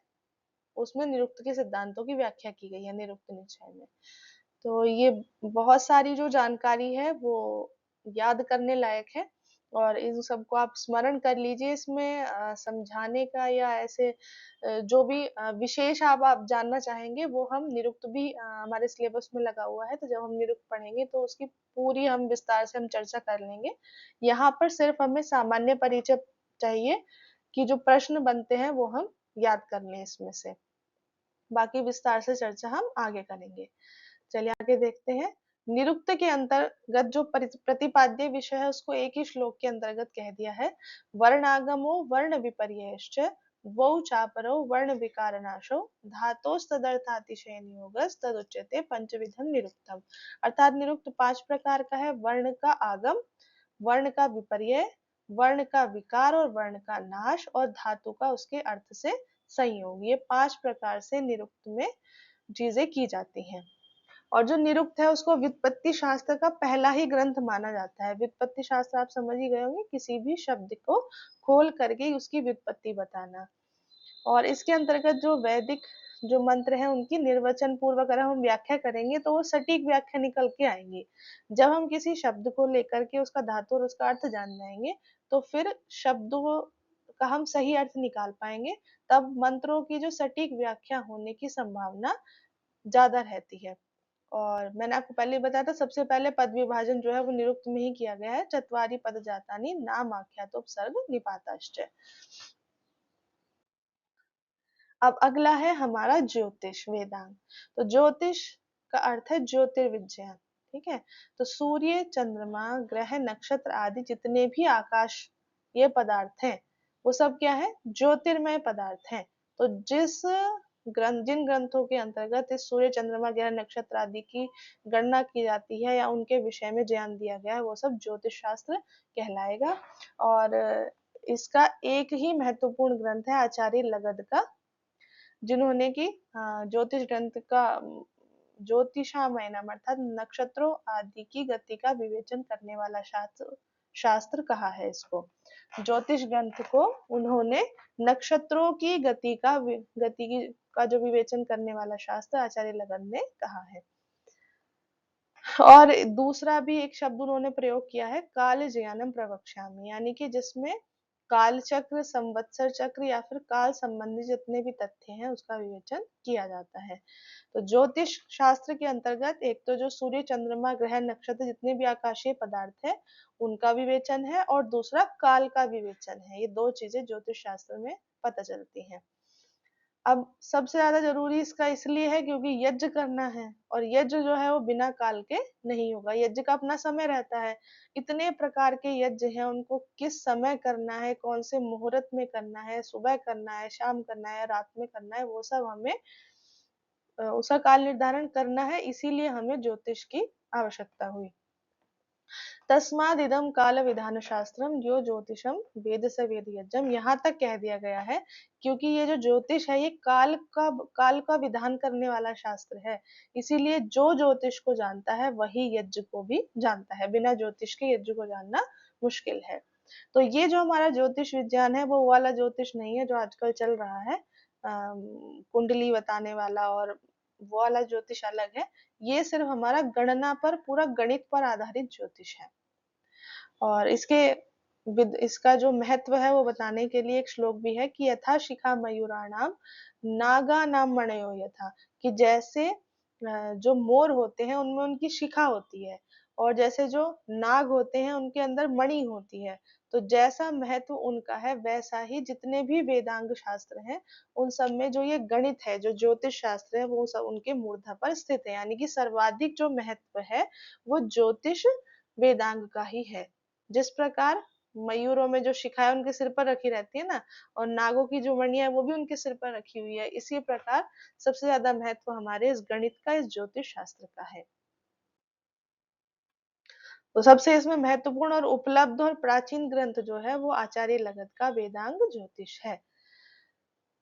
उसमें निरुक्त के सिद्धांतों की व्याख्या की गई है निरुक्त निचय में। तो ये बहुत सारी जो जानकारी है वो याद करने लायक है, और इन सबको आप स्मरण कर लीजिए। इसमें समझाने का या ऐसे जो भी विशेष आप जानना चाहेंगे वो हम निरुक्त भी हमारे सिलेबस में लगा हुआ है, तो जब हम निरुक्त पढ़ेंगे तो उसकी पूरी हम विस्तार से हम चर्चा कर लेंगे। यहाँ पर सिर्फ हमें सामान्य परिचय चाहिए कि जो प्रश्न बनते हैं वो हम याद कर लें इसमें से। बाकी विस्तार से चर्चा हम आगे करेंगे। चलिए आगे देखते हैं। निरुक्त के अंतर्गत जो प्रतिपाद्य विषय है उसको एक ही श्लोक के अंतर्गत कह दिया है। वर्णागमो वर्ण विपर्ययश्च वौ चापरो वर्ण विकारनाशो धातोस्तदर्थातिशय नियोगस तदुच्यते पंचविधम निरुक्तम। अर्थात निरुक्त 5 प्रकार का है। वर्ण का आगम, वर्ण का विपर्यय, वर्ण का विकार और वर्ण का नाश, और धातु का उसके अर्थ से संयोग। ये 5 प्रकार से निरुक्त में चीजें की जाती हैं। और जो निरुक्त है उसको व्युत्पत्ति शास्त्र का पहला ही ग्रंथ माना जाता है। व्युत्पत्ति शास्त्र आप समझ ही गए होंगे, किसी भी शब्द को खोल करके उसकी व्युत्पत्ति बताना। और इसके अंतर्गत जो वैदिक जो मंत्र है उनकी निर्वचन पूर्वक अगर हम व्याख्या करेंगे तो वो सटीक व्याख्या निकल के आएंगी। जब हम किसी शब्द को लेकर के उसका धातु और उसका अर्थ जान जाएंगे तो फिर शब्दों का हम सही अर्थ निकाल पाएंगे, तब मंत्रों की जो सटीक व्याख्या होने की संभावना ज्यादा रहती है। और मैंने आपको पहले बताया था, सबसे पहले पद विभाजन जो है वो निरुक्त में ही किया गया है। चत्वारि पद जातानि नाम आख्यातोपसर्ग निपाताश्च। अब अगला है हमारा ज्योतिष वेदांग। तो ज्योतिष का अर्थ है ज्योतिर्विज्ञान, ठीक है। तो सूर्य, चंद्रमा, ग्रह, नक्षत्र आदि जितने भी आकाश ये पदार्थ हैं वो सब क्या है, ज्योतिर्मय पदार्थ हैं। तो जिन ग्रंथों के अंतर्गत इस सूर्य, चंद्रमा, ग्रह, नक्षत्र आदि की गणना की जाती है या उनके विषय में ज्ञान दिया गया है वो सब ज्योतिष शास्त्र कहलाएगा। और इसका एक ही महत्वपूर्ण ग्रंथ है आचार्य लगध का, जिन्होंने की ज्योतिष ग्रंथ का ज्योतिषामय नाम अर्थात नक्षत्रों आदि की गति का विवेचन करने वाला शास्त्र शास्त्र कहा है इसको। ज्योतिष ग्रंथ को उन्होंने नक्षत्रों की का जो विवेचन करने वाला शास्त्र आचार्य लगन ने कहा है। और दूसरा भी एक शब्द उन्होंने प्रयोग किया है, काल ज्ञानम प्रवक्ष्यामि, यानी कि जिसमें काल चक्र, संवत्सर चक्र या फिर काल संबंधी जितने भी तथ्य हैं उसका विवेचन किया जाता है। तो ज्योतिष शास्त्र के अंतर्गत एक तो जो सूर्य, चंद्रमा, ग्रह, नक्षत्र जितने भी आकाशीय पदार्थ है उनका विवेचन है, और दूसरा काल का विवेचन है। ये दो चीजें ज्योतिष शास्त्र में पता चलती हैं। अब सबसे ज्यादा जरूरी इसका इसलिए है क्योंकि यज्ञ करना है, और यज्ञ जो है वो बिना काल के नहीं होगा। यज्ञ का अपना समय रहता है। इतने प्रकार के यज्ञ हैं, उनको किस समय करना है, कौन से मुहूर्त में करना है, सुबह करना है, शाम करना है, रात में करना है, वो सब हमें उसका काल निर्धारण करना है। इसीलिए हमें ज्योतिष की आवश्यकता हुई। तस्मादिदम काल विधान शास्त्रम जो ज्योतिषम वेद से वेद यज्ञम, यहाँ तक कह दिया गया है क्योंकि ये जो ज्योतिष है ये काल का विधान करने वाला शास्त्र है। इसीलिए जो ज्योतिष को जानता है वही यज्ञ को भी जानता है। बिना ज्योतिष के यज्ञ को जानना मुश्किल है। तो ये जो हमारा ज्योतिष विज्ञान है वो वाला ज्योतिष नहीं है जो आजकल चल रहा है, कुंडली बताने वाला, और वो वाला ज्योतिष अलग है। ये सिर्फ हमारा गणना पर, पूरा गणित पर आधारित ज्योतिष है। और इसका जो महत्व है वो बताने के लिए एक श्लोक भी है कि यथा शिखा मयूराणाम नागा नाम मणयो यथा, कि जैसे जो मोर होते हैं उनमें उनकी शिखा होती है, और जैसे जो नाग होते हैं उनके अंदर मणि होती है। तो जैसा महत्व उनका है वैसा ही जितने भी वेदांग शास्त्र हैं उन सब में जो ये गणित है, जो ज्योतिष शास्त्र है, वो सब उनके मूर्धा पर स्थित है। यानी कि सर्वाधिक जो महत्व है वो ज्योतिष वेदांग का ही है। जिस प्रकार मयूरों में जो शिखाएं उनके सिर पर रखी रहती है ना, और नागों की जो मणियां है वो भी उनके सिर पर रखी हुई है, इसी प्रकार सबसे ज्यादा महत्व हमारे इस गणित का, इस ज्योतिष शास्त्र का है। तो सबसे इसमें महत्वपूर्ण और उपलब्ध और प्राचीन ग्रंथ जो है वो आचार्य लगध का वेदांग ज्योतिष है।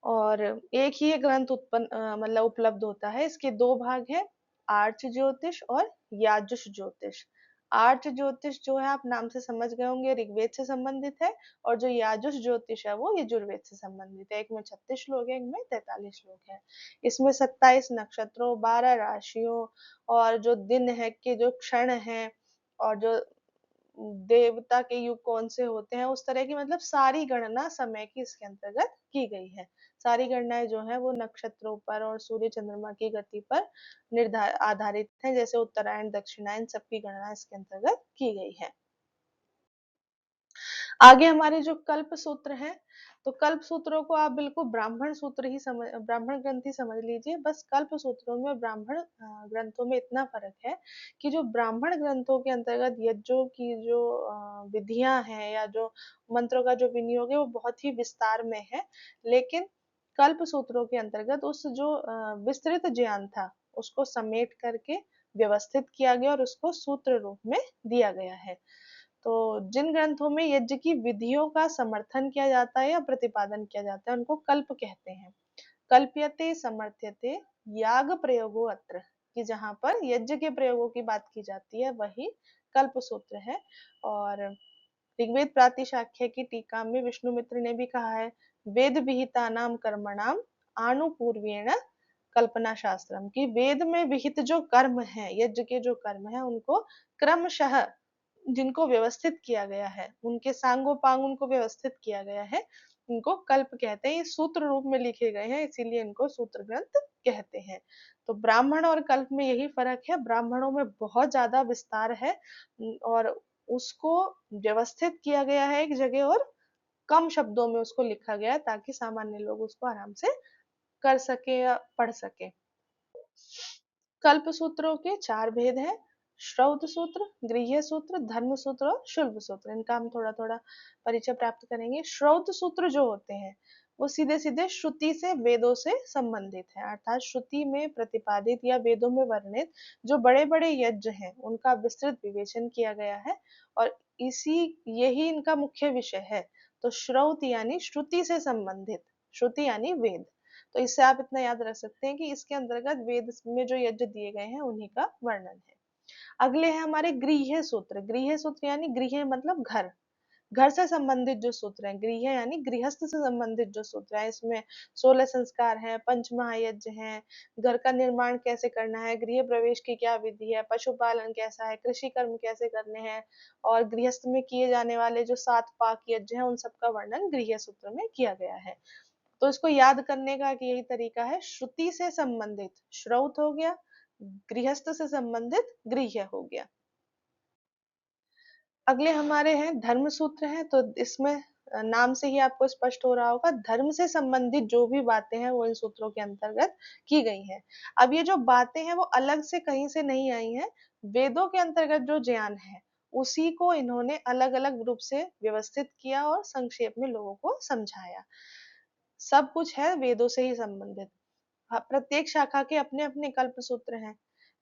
और एक ही ये ग्रंथ मतलब उपलब्ध होता है। इसके दो भाग हैं, आर्च ज्योतिष और याजुष ज्योतिष। आर्च ज्योतिष जो है आप नाम से समझ गए होंगे ऋग्वेद से संबंधित है, और जो याजुष ज्योतिष है वो यजुर्वेद से संबंधित है। एक में 36 श्लोक है, एक में 43 श्लोक है। इसमें 27 नक्षत्रों, 12 राशियों, और जो दिन है के जो क्षण है, और जो देवता के युग कौन से होते हैं, उस तरह की मतलब सारी गणना समय की इसके अंतर्गत की गई है। सारी गणनाएं जो है वो नक्षत्रों पर और सूर्य, चंद्रमा की गति पर आधारित है। जैसे उत्तरायण, दक्षिणायन सबकी गणना इसके अंतर्गत की गई है। आगे हमारे जो कल्प सूत्र हैं, तो कल्प सूत्रों को आप बिल्कुल ब्राह्मण ग्रंथ ही समझ लीजिए। बस कल्प सूत्रों में ब्राह्मण ग्रंथों में इतना फर्क है कि जो ब्राह्मण ग्रंथों के अंतर्गत यज्ञों की जो विधियां हैं या जो मंत्रों का जो विनियोग है वो बहुत ही विस्तार में है। लेकिन कल्प सूत्रों के अंतर्गत उस जो विस्तृत ज्ञान था उसको समेट करके व्यवस्थित किया गया और उसको सूत्र रूप में दिया गया है। तो जिन ग्रंथों में यज्ञ की विधियों का समर्थन किया जाता है या प्रतिपादन किया जाता है उनको कल्प कहते हैं। कल्प्यते समर्थ्यते याग प्रयोगो अत्र। कि जहाँ पर यज्ञ के प्रयोगों की बात की जाती है वही कल्प सूत्र है। और ऋग्वेद प्रातिशाख्य की टीका में विष्णुमित्र ने भी कहा है, वेद विहिता नाम कर्मणाम आनुपूर्वेण कल्पना शास्त्रम, की वेद में विहित जो कर्म है, यज्ञ के जो कर्म है, उनको क्रमशः जिनको व्यवस्थित किया गया है, उनके सांगोपांग उनको व्यवस्थित किया गया है, इनको कल्प कहते हैं। ये सूत्र रूप में लिखे गए हैं, इसीलिए इनको सूत्र ग्रंथ कहते हैं। तो ब्राह्मण और कल्प में यही फर्क है, ब्राह्मणों में बहुत ज्यादा विस्तार है और उसको व्यवस्थित किया गया है एक जगह, और कम शब्दों में उसको लिखा गया है ताकि सामान्य लोग उसको आराम से कर सके या पढ़ सके। कल्प सूत्रों के 4 भेद हैं, श्रौत सूत्र, गृह्य सूत्र, धर्म सूत्र और शुल्ब सूत्र। इनका हम थोड़ा थोड़ा परिचय प्राप्त करेंगे। श्रौत सूत्र जो होते हैं वो सीधे सीधे श्रुति से वेदों से संबंधित है, अर्थात श्रुति में प्रतिपादित या वेदों में वर्णित जो बड़े बड़े यज्ञ हैं उनका विस्तृत विवेचन किया गया है और इसी यही इनका मुख्य विषय है। तो श्रौत यानी श्रुति से संबंधित, श्रुति यानी वेद। तो इससे आप इतना याद रख सकते हैं कि इसके अंतर्गत वेद में जो यज्ञ दिए गए हैं उन्हीं का वर्णन है। अगले हैं हमारे गृह्य सूत्र। गृह्य सूत्र यानी गृह मतलब घर, घर से संबंधित जो सूत्र है, गृह यानी गृहस्थ से संबंधित जो सूत्र है। इसमें 16 संस्कार हैं, पंच महायज्ञ हैं, घर का निर्माण कैसे करना है, गृह प्रवेश की क्या विधि है, पशुपालन कैसा है, कृषि कर्म कैसे करने हैं, और गृहस्थ में किए जाने वाले जो 7 पाक यज्ञ हैं उन सबका वर्णन गृह्य सूत्र में किया गया है। तो इसको याद करने का यही तरीका है, श्रुति से संबंधित श्रौत हो गया, गृहस्थ से संबंधित गृह्य हो गया। अगले हमारे हैं धर्म सूत्र हैं। तो इसमें नाम से ही आपको स्पष्ट हो रहा होगा, धर्म से संबंधित जो भी बातें हैं वो इन सूत्रों के अंतर्गत की गई हैं। अब ये जो बातें हैं वो अलग से कहीं से नहीं आई हैं, वेदों के अंतर्गत जो ज्ञान है उसी को इन्होंने अलग अलग रूप से व्यवस्थित किया और संक्षेप में लोगों को समझाया। सब कुछ है वेदों से ही संबंधित। प्रत्येक शाखा के अपने अपने कल्प सूत्र हैं।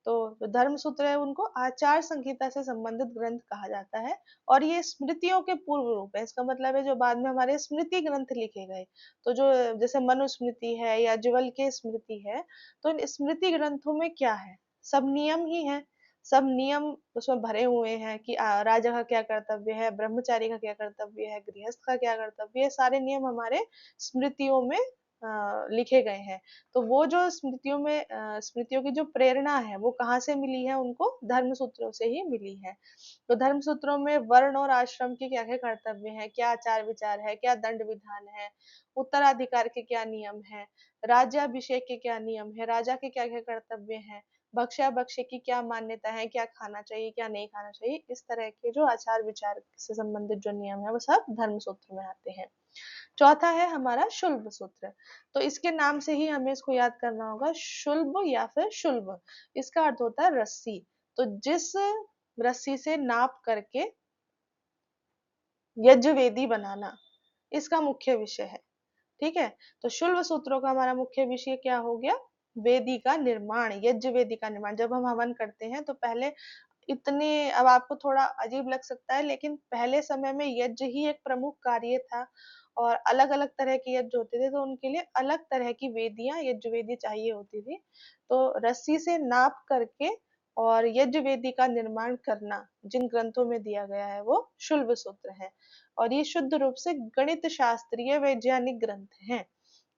तो जो धर्म सूत्र है उनको आचार संहिता से संबंधित ग्रंथ कहा जाता है और ये स्मृतियों के पूर्व रूप है। इसका मतलब है जो बाद में हमारे स्मृति ग्रंथ लिखे गए, तो जो जैसे मनुस्मृति है या ज्वल के स्मृति है, तो इन स्मृति ग्रंथों में क्या है, सब नियम ही है। सब नियम उसमें भरे हुए हैं कि राजा का क्या कर्तव्य है, ब्रह्मचारी का क्या कर्तव्य है, गृहस्थ का क्या कर्तव्य है, सारे नियम हमारे स्मृतियों में लिखे गए हैं। तो वो जो स्मृतियों में स्मृतियों की जो प्रेरणा है वो कहाँ से मिली है, उनको धर्म सूत्रों से ही मिली है। तो धर्म सूत्रों में वर्ण और आश्रम के क्या क्या कर्तव्य हैं, क्या आचार विचार है, क्या दंड विधान है, उत्तराधिकार के क्या नियम है, राज्याभिषेक के क्या नियम है, राजा के क्या क्या कर्तव्य हैं, भक्ष्या भक्ष्य की क्या मान्यता है, क्या खाना चाहिए क्या नहीं खाना चाहिए, इस तरह के जो आचार विचार से संबंधित जो नियम है वो सब धर्म सूत्र में आते हैं। चौथा है हमारा शुल्ब सूत्र। तो इसके नाम से ही हमें इसको याद करना होगा, शुल्ब या फिर शुल्ब, इसका अर्थ होता है रस्सी। तो जिस रस्सी से नाप करके यज्ञवेदी बनाना, इसका मुख्य विषय है। ठीक है, तो शुल्ब सूत्रों का हमारा मुख्य विषय क्या हो गया, वेदी का निर्माण, यज्ञ वेदी का निर्माण। जब हम हवन करते हैं तो पहले इतने, अब आपको थोड़ा अजीब लग सकता है लेकिन पहले समय में यज्ञ ही एक प्रमुख कार्य था और अलग अलग तरह के यज्ञ होते थे, तो उनके लिए अलग तरह की वेदियां, यज्ञ वेदी चाहिए होती थी। तो रस्सी से नाप करके और यज्ञ वेदी का निर्माण करना जिन ग्रंथों में दिया गया है वो शुल्ब सूत्र है। और ये शुद्ध रूप से गणित शास्त्रीय वैज्ञानिक ग्रंथ हैं।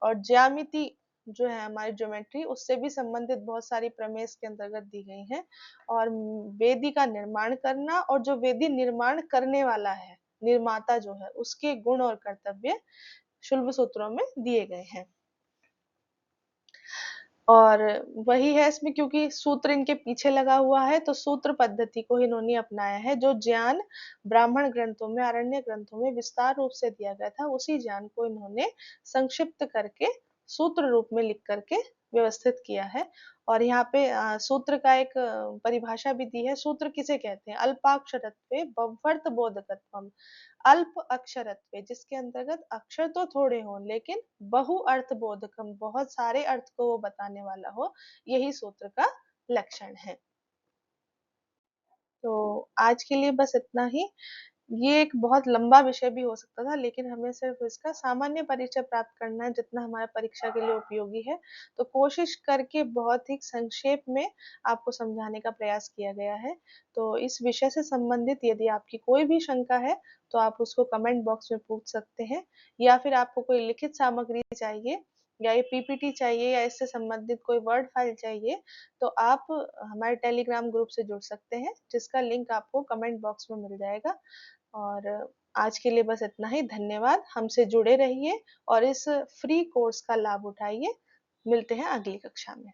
और ज्यामिति जो है हमारी ज्योमेट्री, उससे भी संबंधित बहुत सारी प्रमेय इसके अंतर्गत दी गई हैं। और वेदी का निर्माण करना और जो वेदी निर्माण करने वाला है, निर्माता जो है, उसके गुण और कर्तव्य शुल्ब सूत्रों में दिए गए हैं। और वही है इसमें, क्योंकि सूत्र इनके पीछे लगा हुआ है तो सूत्र पद्धति को इन्होंने अपनाया है। जो ज्ञान ब्राह्मण ग्रंथों में, आरण्य ग्रंथों में विस्तार रूप से दिया गया था, उसी ज्ञान को इन्होंने संक्षिप्त करके सूत्र रूप में लिख करके व्यवस्थित किया है। और यहाँ पे सूत्र का एक परिभाषा भी दी है। सूत्र किसे कहते हैं, अल्पाक्षरत्वे बह्वर्थ बोधकत्वम, अल्प अक्षरत्व, जिसके अंतर्गत अक्षर तो थोड़े हों लेकिन बहु अर्थ बोधकम, बहुत सारे अर्थ को वो बताने वाला हो, यही सूत्र का लक्षण है। तो आज के लिए बस इतना ही। ये एक बहुत लंबा विषय भी हो सकता था, लेकिन हमें सिर्फ इसका सामान्य परिचय प्राप्त करना है जितना हमारा परीक्षा के लिए उपयोगी है। तो कोशिश करके बहुत ही संक्षेप में आपको समझाने का प्रयास किया गया है। तो इस विषय से संबंधित यदि आपकी कोई भी शंका है तो आप उसको कमेंट बॉक्स में पूछ सकते हैं, या फिर आपको कोई लिखित सामग्री चाहिए या ये पीपीटी चाहिए या इससे संबंधित कोई वर्ड फाइल चाहिए, तो आप हमारे टेलीग्राम ग्रुप से जुड़ सकते हैं, जिसका लिंक आपको कमेंट बॉक्स में मिल जाएगा। और आज के लिए बस इतना ही। धन्यवाद। हमसे जुड़े रहिए और इस फ्री कोर्स का लाभ उठाइए। मिलते हैं अगली कक्षा में।